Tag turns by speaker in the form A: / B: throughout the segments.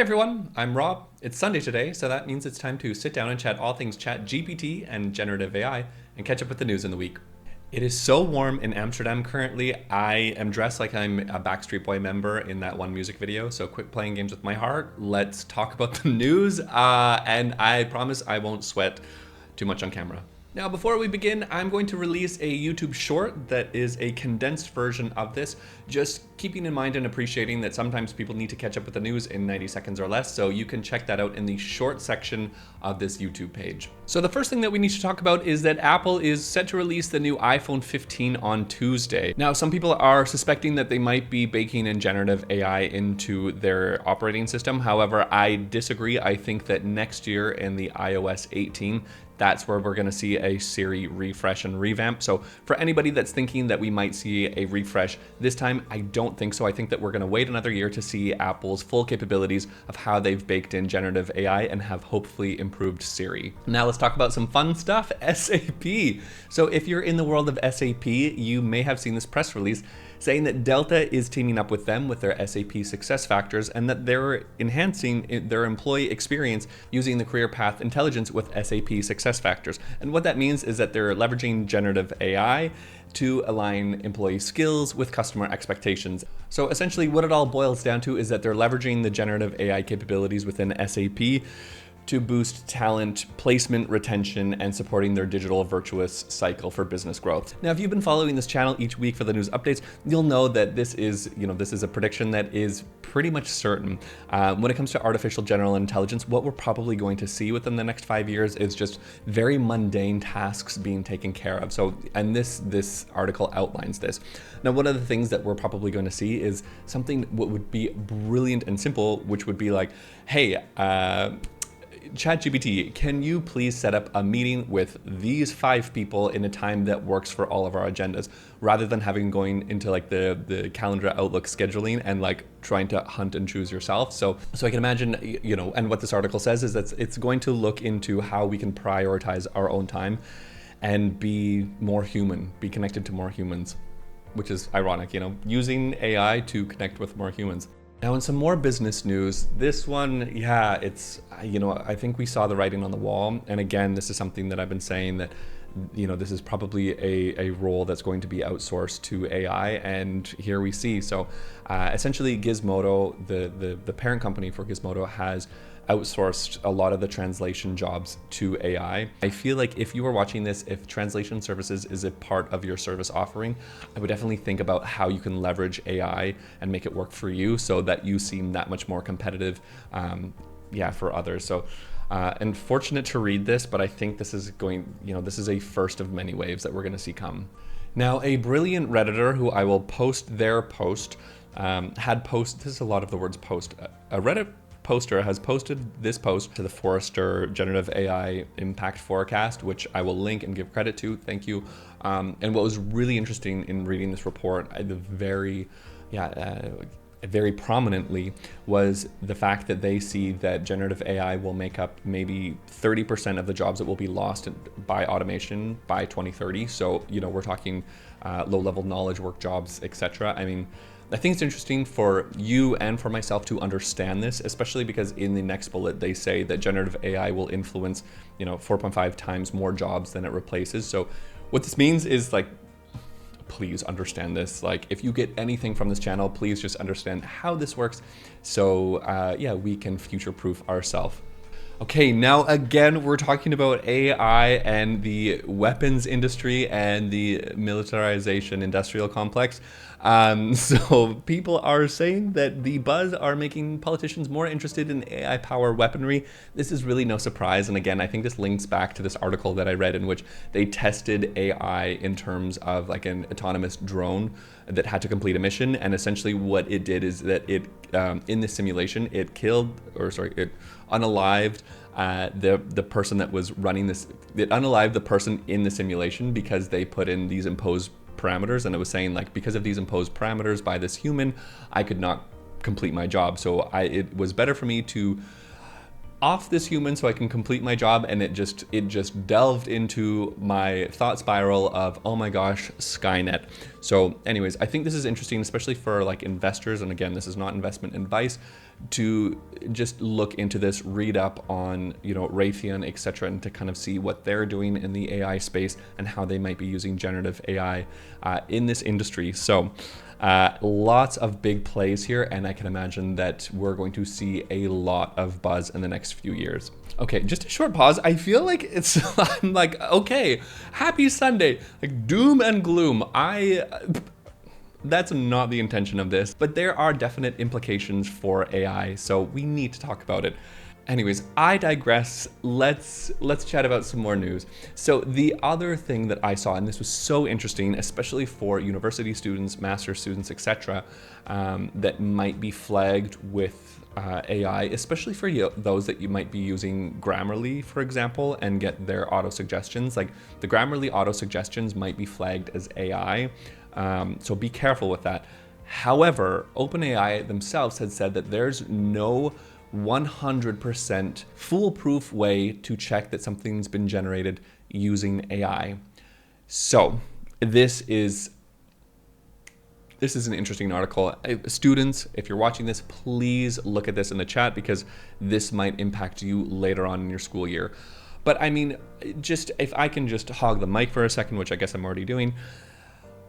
A: everyone, I'm Rob. It's Sunday today, so that means it's time to sit down and chat all things ChatGPT and generative AI and catch up with the news in the week. It is so warm in Amsterdam currently. I am dressed like I'm a Backstreet Boy member in that one music video, so quit playing games with my heart. Let's talk about the news, and I promise I won't sweat too much on camera. Now, before we begin, I'm going to release a YouTube short that is a condensed version of this, just keeping in mind and appreciating that sometimes people need to catch up with the news in 90 seconds or less, so you can check that out in the short section of this YouTube page. So the first thing that we need to talk about is that Apple is set to release the new iPhone 15 on Tuesday. Now, some people are suspecting that they might be baking in generative AI into their operating system. However, I disagree. I think that next year in the iOS 18, that's where we're going to see a Siri refresh and revamp. So for anybody that's thinking that we might see a refresh this time, I don't think so. I think that we're going to wait another year to see Apple's full capabilities of how they've baked in generative AI and have hopefully improved Siri. Now let's talk about some fun stuff, SAP. So if you're in the world of SAP, you may have seen this press release saying that Delta is teaming up with them with their SAP SuccessFactors and that they're enhancing their employee experience using the career path intelligence with SAP SuccessFactors. And what that means is that they're leveraging generative AI to align employee skills with customer expectations. So essentially what it all boils down to is that they're leveraging the generative AI capabilities within SAP to boost talent, placement, retention, and supporting their digital virtuous cycle for business growth. Now, if you've been following this channel each week for the news updates, you'll know that this is a prediction that is pretty much certain. When it comes to artificial general intelligence, what we're probably going to see within the next 5 years is just very mundane tasks being taken care of. So, and this article outlines this. Now, one of the things that we're probably going to see is something what would be brilliant and simple, which would be like, hey, ChatGPT, can you please set up a meeting with these 5 people in a time that works for all of our agendas, rather than having going into like the calendar Outlook scheduling and like trying to hunt and choose yourself. So I can imagine, and what this article says is that it's going to look into how we can prioritize our own time and be more human, be connected to more humans, which is ironic, using AI to connect with more humans. Now, in some more business news, this one, it's, I think we saw the writing on the wall. And again, this is something that I've been saying that, this is probably a role that's going to be outsourced to AI. And here we see. So essentially, Gizmodo, the parent company for Gizmodo, has outsourced a lot of the translation jobs to AI. I feel like if you are watching this, if translation services is a part of your service offering, I would definitely think about how you can leverage AI and make it work for you so that you seem that much more competitive for others. So unfortunate to read this, but I think this is this is a first of many waves that we're going to see come. Now, a brilliant Redditor who I will post their post this is a lot of the words post. A Reddit poster has posted this post to the Forrester Generative AI Impact Forecast, which I will link and give credit to. Thank you. And what was really interesting in reading this report, very prominently, was the fact that they see that generative AI will make up maybe 30% of the jobs that will be lost by automation by 2030. So, we're talking low-level knowledge work jobs, etc. I mean, I think it's interesting for you and for myself to understand this, especially because in the next bullet, they say that generative AI will influence, 4.5 times more jobs than it replaces. So what this means is, like, please understand this. Like, if you get anything from this channel, please just understand how this works. So we can future-proof ourselves. Okay, now again, we're talking about AI and the weapons industry and the militarization industrial complex. So people are saying that the buzz are making politicians more interested in AI powered weaponry. This is really no surprise. And again, I think this links back to this article that I read in which they tested AI in terms of like an autonomous drone that had to complete a mission. And essentially what it did is that it, in this simulation, it unalived the person that was running this. It unalived the person in the simulation because they put in these imposed parameters, and it was saying like, because of these imposed parameters by this human, I could not complete my job. So it was better for me to off this human so I can complete my job, and it just delved into my thought spiral of, oh my gosh, Skynet. So anyways, I think this is interesting, especially for like investors, and again, this is not investment advice, to just look into this, read up on, you know, Raytheon, etc., and to kind of see what they're doing in the AI space and how they might be using generative AI in this industry. So lots of big plays here, and I can imagine that we're going to see a lot of buzz in the next few years. Okay, just a short pause. I feel like I'm like, okay, happy Sunday, like doom and gloom. That's not the intention of this, but there are definite implications for AI, so we need to talk about it. Anyways, I digress. Let's chat about some more news. So the other thing that I saw, and this was so interesting, especially for university students, master's students, etc., that might be flagged with AI, especially for those that you might be using Grammarly, for example, and get their auto suggestions. Like the Grammarly auto suggestions might be flagged as AI, so be careful with that. However, OpenAI themselves had said that there's no 100% foolproof way to check that something's been generated using AI. So this is an interesting article. Students, if you're watching this, please look at this in the chat, because this might impact you later on in your school year. But I mean, just if I can just hog the mic for a second, which I guess I'm already doing,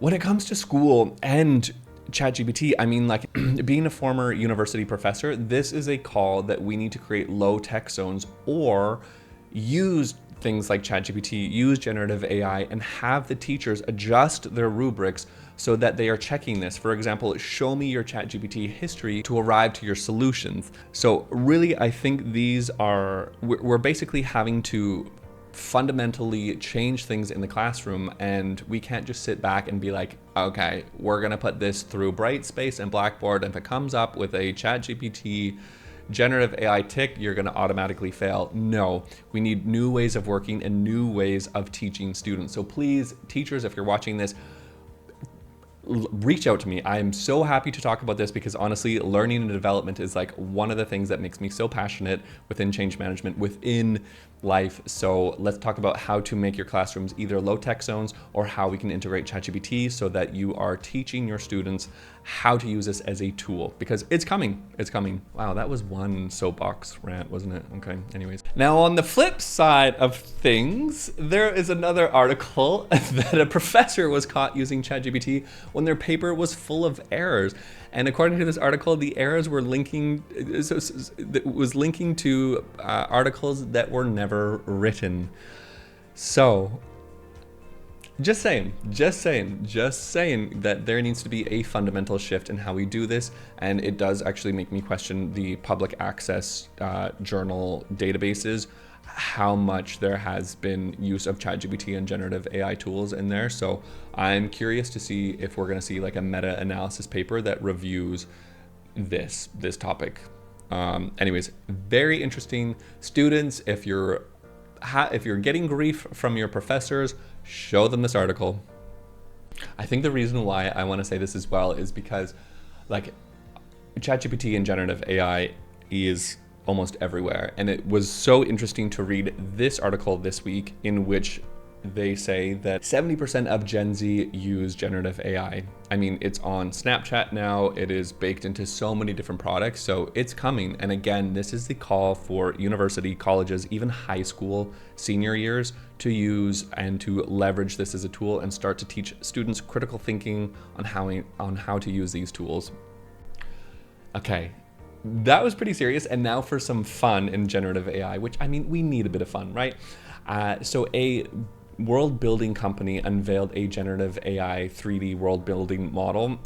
A: when it comes to school and ChatGPT, I mean, like being a former university professor, this is a call that we need to create low tech zones, or use things like ChatGPT, use generative AI, and have the teachers adjust their rubrics so that they are checking this. For example, show me your ChatGPT history to arrive to your solutions. So really, I think we're basically having to fundamentally change things in the classroom, and we can't just sit back and be like, okay, we're gonna put this through Brightspace and Blackboard, and if it comes up with a ChatGPT generative AI tick, you're gonna automatically fail. No, we need new ways of working and new ways of teaching students. So please, teachers, if you're watching this, reach out to me. I am so happy to talk about this, because honestly, learning and development is like one of the things that makes me so passionate within change management, within life. So let's talk about how to make your classrooms either low tech zones, or how we can integrate ChatGPT so that you are teaching your students how to use this as a tool, because it's coming. It's coming. Wow, that was one soapbox rant, wasn't it? Okay, anyways. Now on the flip side of things, there is another article that a professor was caught using ChatGPT when their paper was full of errors. And according to this article, the errors were linking to articles that were never written. So just saying that there needs to be a fundamental shift in how we do this. And it does actually make me question the public access journal databases, how much there has been use of ChatGPT and generative AI tools in there. So I'm curious to see if we're going to see like a meta-analysis paper that reviews this topic. Anyways, very interesting. Students, if you're getting grief from your professors, show them this article. I think the reason why I want to say this as well is because like ChatGPT and generative AI is almost everywhere. And it was so interesting to read this article this week, in which they say that 70% of Gen Z use generative AI. I mean, it's on Snapchat now. It is baked into so many different products. So it's coming. And again, this is the call for university, colleges, even high school, senior years to use and to leverage this as a tool and start to teach students critical thinking on how to use these tools. Okay. That was pretty serious. And now for some fun in generative AI, which, I mean, we need a bit of fun, right? So a world building company unveiled a generative AI 3D world building model.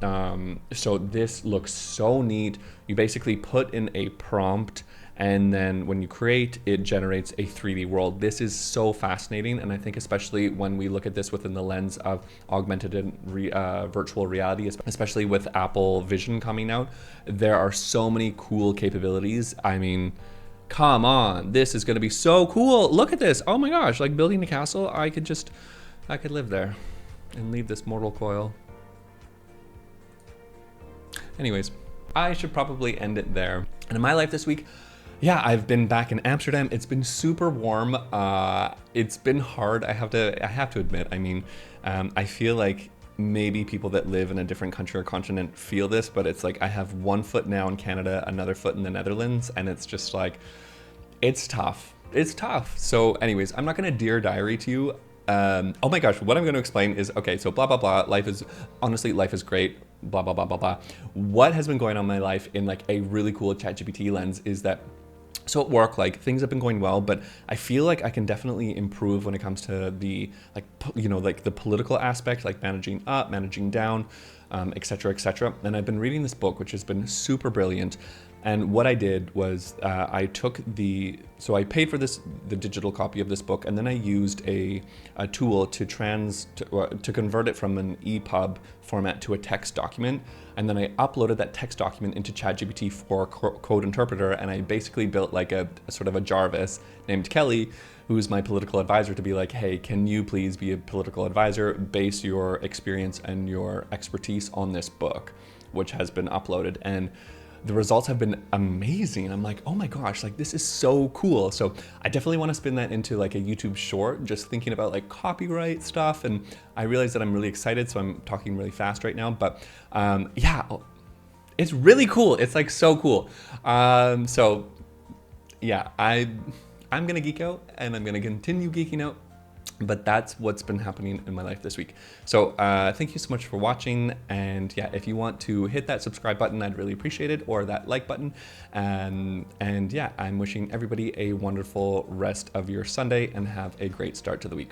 A: So this looks so neat. You basically put in a prompt, and then when you create, it generates a 3D world. This is so fascinating. And I think especially when we look at this within the lens of augmented and virtual reality, especially with Apple Vision coming out, there are so many cool capabilities. I mean, come on, this is gonna be so cool. Look at this, oh my gosh, like building a castle, I could live there and leave this mortal coil. Anyways, I should probably end it there. And in my life this week, Yeah, I've been back in Amsterdam. It's been super warm. It's been hard. I have to admit. I mean, I feel like maybe people that live in a different country or continent feel this, but it's like I have one foot now in Canada, another foot in the Netherlands, and it's just like it's tough. It's tough. So, anyways, I'm not gonna dear diary to you. Oh my gosh, what I'm gonna explain is okay. So, blah blah blah. Life is great. Blah blah blah blah blah. What has been going on in my life in like a really cool ChatGPT lens is that so at work, like things have been going well, but I feel like I can definitely improve when it comes to the like like the political aspect, like managing up, managing down, et cetera, et cetera. And I've been reading this book, which has been super brilliant. And what I did was I paid for the digital copy of this book, and then I used a tool to convert it from an EPUB format to a text document. And then I uploaded that text document into ChatGPT for Code Interpreter, and I basically built like a sort of a Jarvis named Kelly, who's my political advisor, to be like, hey, can you please be a political advisor, base your experience and your expertise on this book, which has been uploaded. And the results have been amazing. I'm like, oh my gosh, like this is so cool. So I definitely want to spin that into like a YouTube short, just thinking about like copyright stuff. And I realize that I'm really excited, so I'm talking really fast right now. But yeah, it's really cool. It's like so cool. So yeah, I'm gonna geek out, and I'm gonna continue geeking out. But that's what's been happening in my life this week. So thank you so much for watching. And yeah, if you want to hit that subscribe button, I'd really appreciate it, or that like button. And yeah, I'm wishing everybody a wonderful rest of your Sunday and have a great start to the week.